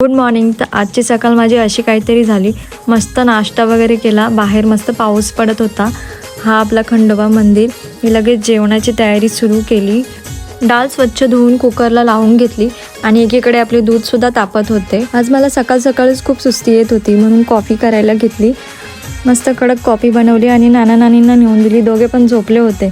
Good morning. तर आजची सकाळ माझी अशी काहीतरी झाली. मस्त नाश्ता वगैरे केला. बाहेर मस्त पाऊस पडत होता. हा आपला खंडोबा मंदिर. मी लगेच जेवणाची तयारी सुरू केली. डाळ स्वच्छ धुवून कुकरला लावून घेतली आणि एकीकडे आपले दूधसुद्धा तापत होते. आज मला सकाळ सकाळच खूप सुस्ती येत होती म्हणून कॉफी करायला घेतली. मस्त कडक कॉफी बनवली आणि नानींना नेऊन दिली. दोघे पण झोपले होते.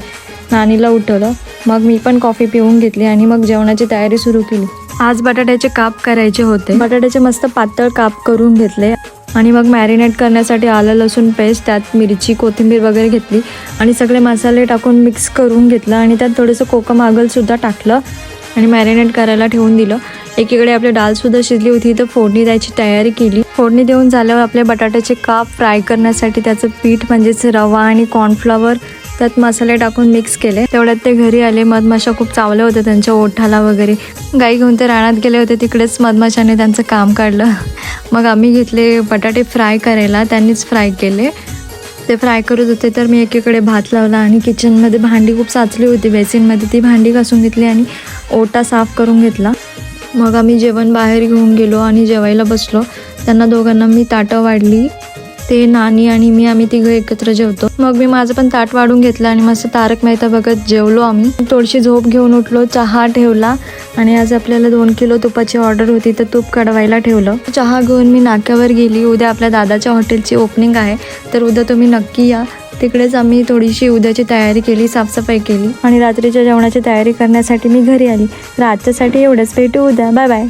नानीला उठवलं. मग मी पण कॉफी पिऊन घेतली आणि मग जेवणाची तयारी सुरू केली. आज बटाट्याचे काप करायचे होते. बटाट्याचे मस्त पातळ काप करून घेतले आणि मग मॅरिनेट करण्यासाठी आलं लसूण पेस्ट, त्यात मिरची, कोथिंबीर वगैरे घेतली आणि सगळे मसाले टाकून मिक्स करून घेतलं आणि त्यात थोडंसं कोकम आगलसुद्धा टाकलं आणि मॅरिनेट करायला ठेवून दिलं. एकीकडे आपली डाळसुद्धा शिजली होती तर फोडणी द्यायची तयारी केली. फोडणी देऊन झाल्यावर आपले बटाट्याचे काप फ्राय करण्यासाठी त्याचं पीठ म्हणजेच रवा आणि कॉर्नफ्लॉवर त्यात मसाले टाकून मिक्स केले. तेवढ्यात ते घरी आले. मधमाशा खूप चावल्या होत्या त्यांच्या ओठाला वगैरे. गाई घेऊन ते रानात गेले होते. तिकडेच मधमाशाने त्यांचं काम काढलं. मग आम्ही घेतले बटाटे फ्राय करायला. त्यांनीच फ्राय केले. ते फ्राय करत होते तर मी एकीकडे भात लावला आणि किचनमध्ये भांडी खूप साचली होती बेसिनमध्ये. ती भांडी घासून घेतली आणि ओटा साफ करून घेतला. मग आम्ही जेवण बाहेर घेऊन गेलो आणि जेवायला बसलो. त्यांना दोघांना मी ताटं वाढली. ते नानी आणि मी आम्ही तिघं एकत्र जेवतो. मग मी माझं पण ताट वाढून घेतलं आणि मस्त तारक मेहता बघत जेवलो आम्ही. थोडीशी झोप घेऊन उठलो. चहा ठेवला आणि आज आपल्याला 2 किलो तुपाची ऑर्डर होती तर तूप कढवायला ठेवलं. चहा घेऊन मी नाक्यावर गेली. उद्या आपल्या दादाच्या हॉटेलची ओपनिंग आहे तर उद्या तुम्ही नक्की या. तिकडेच आम्ही थोडीशी उद्याची तयारी केली, साफसफाई केली आणि रात्रीच्या जेवणाची तयारी करण्यासाठी मी घरी आली. तर आजच्यासाठी एवढंच. भेटू उद्या. Bye bye.